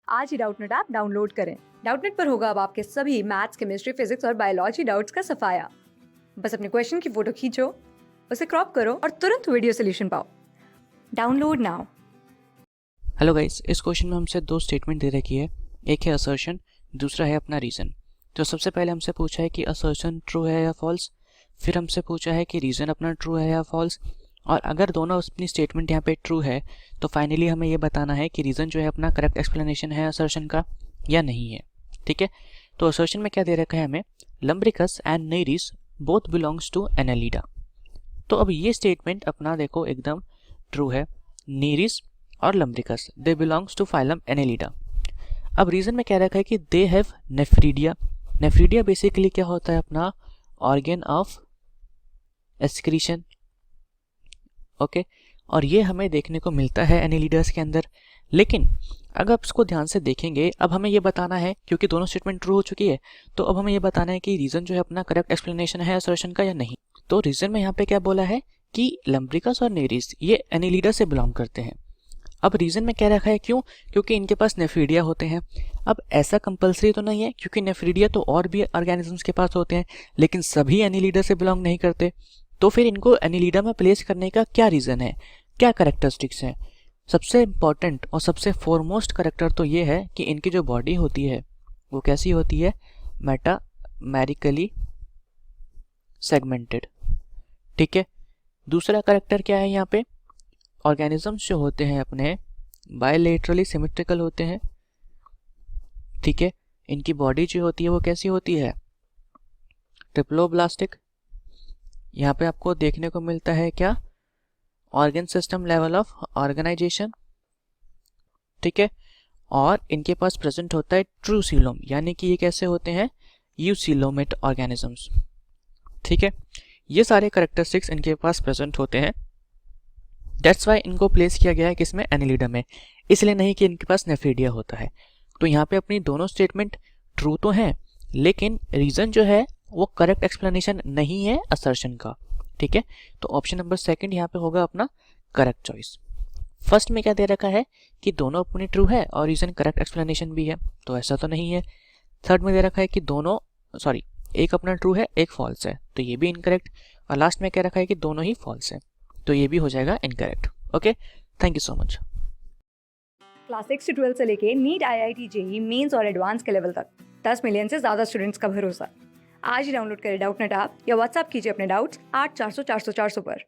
आज ही Doubtnut app download करें। Doubtnut पर होगा अब आपके सभी मैथ्स, केमिस्ट्री, फिजिक्स और बायोलॉजी डाउट्स का सफाया। बस अपने क्वेश्चन की फोटो खींचो, उसे क्रॉप करो और तुरंत वीडियो सोल्यूशन पाओ। Download now. हेलो गाइस, इस क्वेश्चन में हमसे दो स्टेटमेंट दे रखी है। एक है असर्शन, दूसरा है अपना रीज़न। तो सबसे पहले हमसे पूछा है कि असर्शन ट्रू है या फॉल्स, फिर हमसे पूछा है कि रीज़न अपना ट्रू है या फॉल्स। और अगर दोनों अपनी स्टेटमेंट यहाँ पे ट्रू है तो फाइनली हमें ये बताना है कि रीज़न जो है अपना करेक्ट एक्सप्लेनेशन है असर्शन का या नहीं है। ठीक है, तो असर्शन में क्या दे रखा है हमें, Lumbricus and Nereis both belongs to Annelida. तो अब ये स्टेटमेंट अपना देखो एकदम ट्रू है। नेरिस और Lumbricus they belongs to phylum Annelida. अब रीजन में क्या रखा है कि they have nephridia. Nephridia basically क्या होता है, अपना ऑर्गेन ऑफ एक्सक्रीशन। ओके, और ये हमें देखने को मिलता है एनेलिडास के अंदर। लेकिन अगर आप इसको ध्यान से देखेंगे, अब हमें ये बताना है, क्योंकि दोनों स्टेटमेंट ट्रू हो चुकी है, तो अब हमें ये बताना है कि रीजन जो है अपना करेक्ट एक्सप्लेनेशन है असर्शन का या नहीं। तो रीजन में यहाँ पे क्या बोला है कि लम्ब्रिकस और नेरिस ये एनेलिडा से बिलोंग करते हैं। अब रीजन में क्या रखा है, क्यों, क्योंकि इनके पास नेफ्रीडिया होते हैं। अब ऐसा कंपलसरी तो नहीं है, क्योंकि नेफ्रीडिया तो और भी ऑर्गेनिजम्स के पास होते हैं, लेकिन सभी एनिलीडा से बिलोंग नहीं करते। तो फिर इनको एनिलीडा में प्लेस करने का क्या रीज़न है, क्या करेक्टरिस्टिक्स हैं। सबसे इंपॉर्टेंट और सबसे फॉरमोस्ट करेक्टर तो ये है कि इनकी जो बॉडी होती है वो कैसी होती है, मेटामेरिकली सेगमेंटेड। ठीक है, दूसरा करेक्टर क्या है यहाँ पे, ऑर्गेनिजम्स जो होते हैं अपने बायलेटरली सिमेट्रिकल होते हैं। ठीक है, इनकी बॉडी जो होती है वो कैसी होती है, ट्रिप्लोब्लास्टिक। यहाँ पे आपको देखने को मिलता है क्या, organ system level of organization. ठीक है, और इनके पास प्रेजेंट होता है ट्रू सीलोम, यानी कि ये कैसे होते हैं, यूसीलोमेट ऑर्गेनिजम्स। ठीक है, ये सारे करेक्टरिस्टिक्स इनके पास प्रेजेंट होते हैं। दैट्स वाई इनको प्लेस किया गया है किसमें, एनिलिडा में, इसलिए नहीं कि इनके पास नेफ्रीडिया होता है। तो यहाँ पे अपनी दोनों स्टेटमेंट ट्रू तो हैं, लेकिन रीजन जो है वो करेक्ट एक्सप्लेनेशन नहीं है असर्शन का। ठीक है, तो ऑप्शन नंबर सेकंड यहाँ पे होगा अपना करेक्ट चॉइस। फर्स्ट में क्या दे रखा है कि दोनों अपनी ट्रू है और रीजन करेक्ट एक्सप्लेनेशन भी है, तो ऐसा तो नहीं है। थर्ड में दे रखा है कि दोनों एक अपना ट्रू है एक फॉल्स है, तो ये भी इनकरेक्ट। और लास्ट में क्या रखा है कि दोनों ही फॉल्स है, तो ये भी हो जाएगा incorrect. Okay, thank you so much. Class 6 से 12 से लेके नीट, IIT, JEE मेंस और एडवांस के लेवल तक 10 मिलियन से ज्यादा स्टूडेंट्स का भरोसा। आज ही डाउनलोड करें डाउटनेट ऐप या व्हाट्सएप कीजिए अपने डाउट्स 8400 400 400 पर।